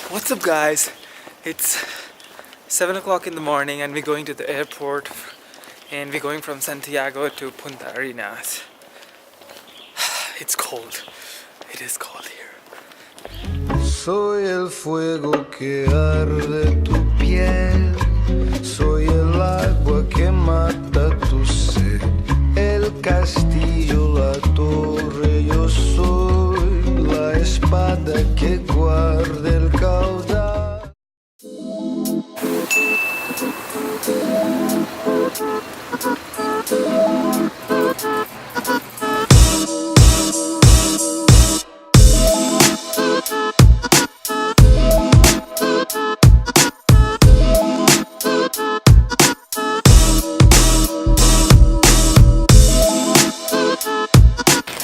What's up guys, it's 7 o'clock in the morning and we're going to the airport and we're going from Santiago to Punta Arenas. It's cold, it is cold here. Soy el fuego que arde tu piel, soy el agua que mata tu sed, el castillo, la torre, yo soy la espada que guarda el caudal.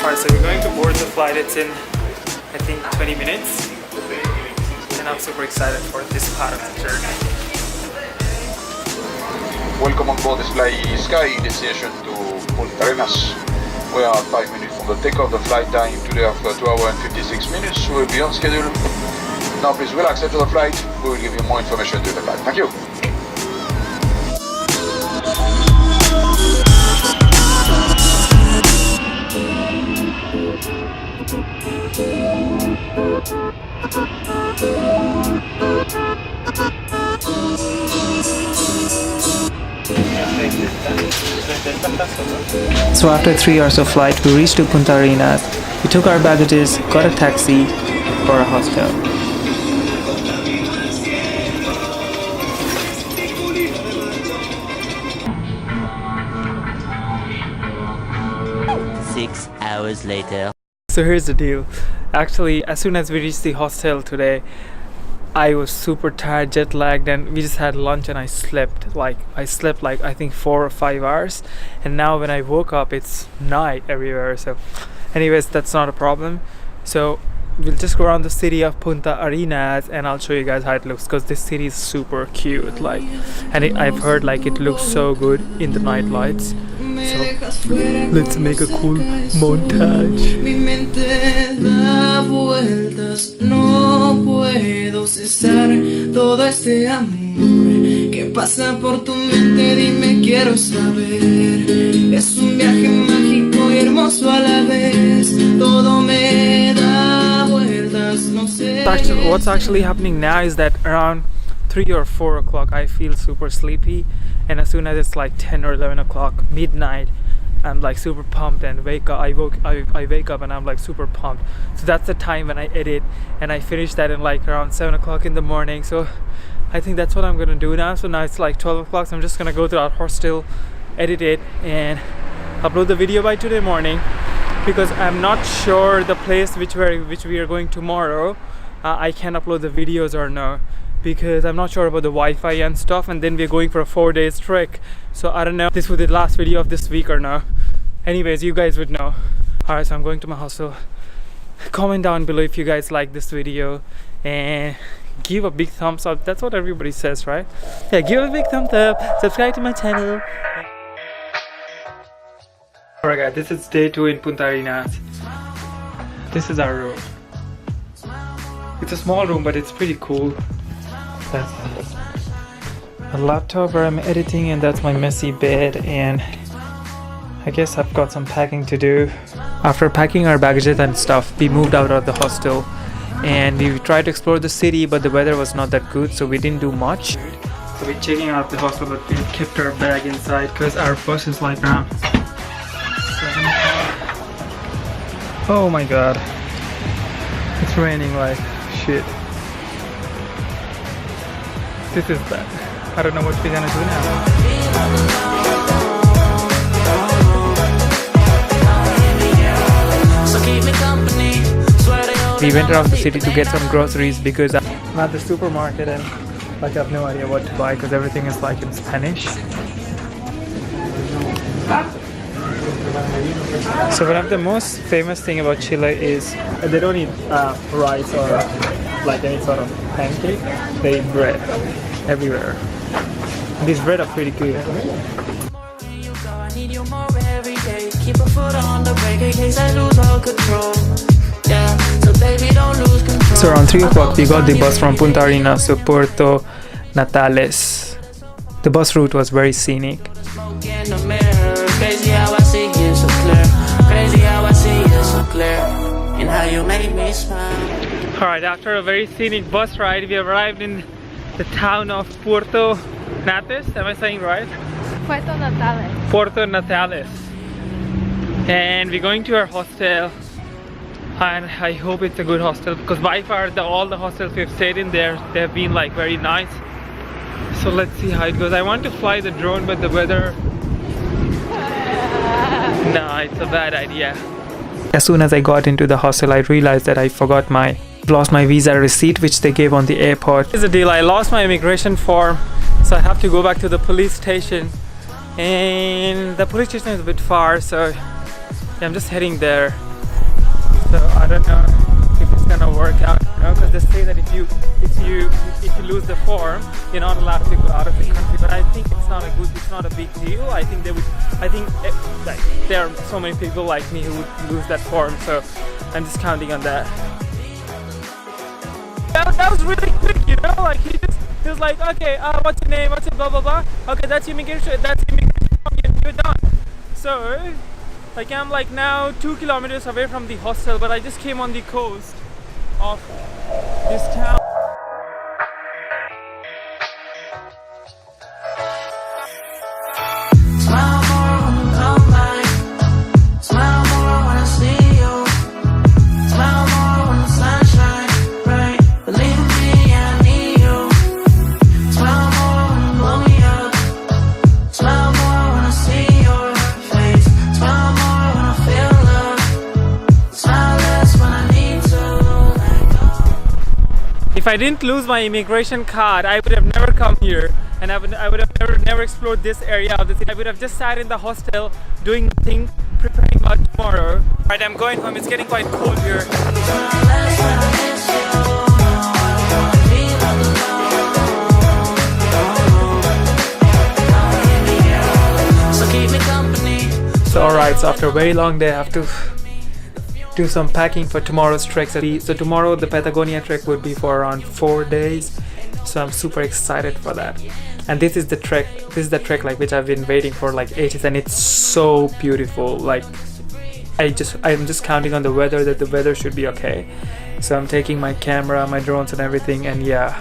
Alright, so we're going to board the flight. It's in, I think, 20 minutes. And I'm super excited for this part of the journey. Welcome on board Fly Sky destination to Punta Arenas. We are 5 minutes from the takeoff. The flight time today of 2 hours and 56 minutes. We will be on schedule. Now please relax after the flight. We will give you more information during the flight. Thank you. So after 3 hours of flight, we reached to Punta Arenas. We took our baggages, got a taxi for a hostel. Six hours later. So here's the deal. Actually, as soon as we reached the hostel today, I was super tired, jet lagged, and we just had lunch and I slept like I think 4 or 5 hours, and now when I woke up it's night everywhere. So anyways, that's not a problem. So we'll just go around the city of Punta Arenas and I'll show you guys how it looks, because this city is super cute, like, and I've heard like it looks so good in the night lights. So let's make a cool montage. Mi mente da vueltas, no puedo cesar todo este amor que pasa por tu mente, dime, quiero saber. Es un viaje mágico y hermoso a la vez, todo me da vueltas, no sé. What's actually happening now is that around 3 or 4 o'clock I feel super sleepy, and as soon as it's like 10 or 11 o'clock midnight, I'm like super pumped and I wake up and I'm like super pumped. So that's the time when I edit, and I finish that in like around 7 o'clock in the morning. So I think that's what I'm gonna do now. So now it's like 12 o'clock, so I'm just gonna go to our hostel, edit it, and upload the video by today morning, because I'm not sure the place which we are going tomorrow. I can upload the videos or no, because I'm not sure about the Wi-Fi and stuff, and then we're going for a 4-day trek. So I don't know if this was the last video of this week or no. Anyways, you guys would know. Alright, so I'm going to my hostel. Comment down below if you guys like this video and give a big thumbs up. That's what everybody says, right? Yeah, give a big thumbs up, subscribe to my channel. Alright guys, this is day 2 in Punta Arenas. This is our room. It's a small room, but it's pretty cool. That's a laptop where I'm editing, and that's my messy bed, and I guess I've got some packing to do. After packing our baggages and stuff, we moved out of the hostel and we tried to explore the city, but the weather was not that good, so we didn't do much. So we're checking out the hostel, but we kept our bag inside because our bus is like around 7 o'clock. Oh my god, it's raining like shit. This is bad. I don't know what we're gonna do now. We went around the city to get some groceries because I'm at the supermarket and like I have no idea what to buy because everything is like in Spanish. So one of the most famous thing about Chile is they don't eat rice or like any sort of pancake. They eat bread everywhere. And these bread are pretty good. Keep a foot on the brake in case I lose all control. Yeah, so baby don't lose control. So around 3 o'clock we got the bus from Punta Arenas to Puerrto Natales. The bus route was very scenic. Alright, after a very scenic bus ride, we have arrived in the town of Puerrto Natales. Am I saying right? Puerto Natales. Puerto Natales. And we're going to our hostel. And I hope it's a good hostel because by far all the hostels we've stayed in there, they've been like very nice. So let's see how it goes. I want to fly the drone, but the weather, no, it's a bad idea. As soon as I got into the hostel, I realized that I lost my visa receipt which they gave on the airport. Here's the deal, I lost my immigration form, so I have to go back to the police station, and the police station is a bit far, so yeah, I'm just heading there. So I don't know if it's gonna work out, you know, because they say that if you lose the form, you're not allowed to go out of the country. But I think it's not a big deal. I think like there are so many people like me who would lose that form, so I'm just counting on that. That was really quick, you know. Like he was like, okay, what's your name? What's your blah blah blah? Okay, that's immigration. That's immigration form. You're done. So. Like I'm like now 2 kilometers away from the hostel, but I just came on the coast of this town. If I didn't lose my immigration card, I would have never come here, and I would have never explored this area of the city. I would have just sat in the hostel doing nothing, preparing about tomorrow. Right, I'm going home. It's getting quite cold here. So alright, so after a very long day, I have to do some packing for tomorrow's trek. So tomorrow the Patagonia trek would be for around 4 days, so I'm super excited for that. And this is the trek like which I've been waiting for like ages, and it's so beautiful. Like I'm just counting on the weather, that the weather should be okay. So I'm taking my camera, my drones and everything, and yeah,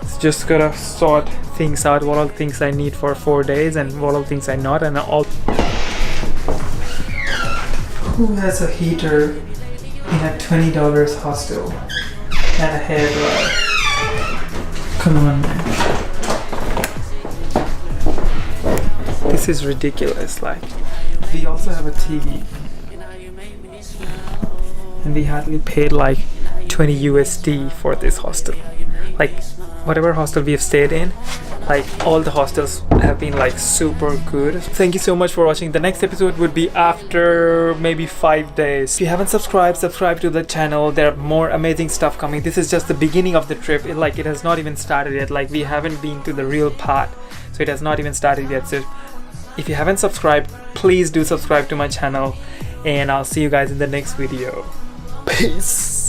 it's just gotta sort things out, what all things I need for 4 days and what all things I not, and all. Who has a heater in a $20 hostel and a hairdryer? Come on, man. This is ridiculous. Like, we also have a TV, and we hardly paid like 20 USD for this hostel. Like, whatever hostel we have stayed in, like all the hostels have been like super good. Thank you so much for watching. The next episode would be after maybe 5 days. If you haven't subscribe to the channel. There are more amazing stuff coming. This is just the beginning of the trip. It has not even started yet. Like, we haven't been to the real part, so it has not even started yet. So if you haven't subscribed, please do subscribe to my channel, and I'll see you guys in the next video. Peace.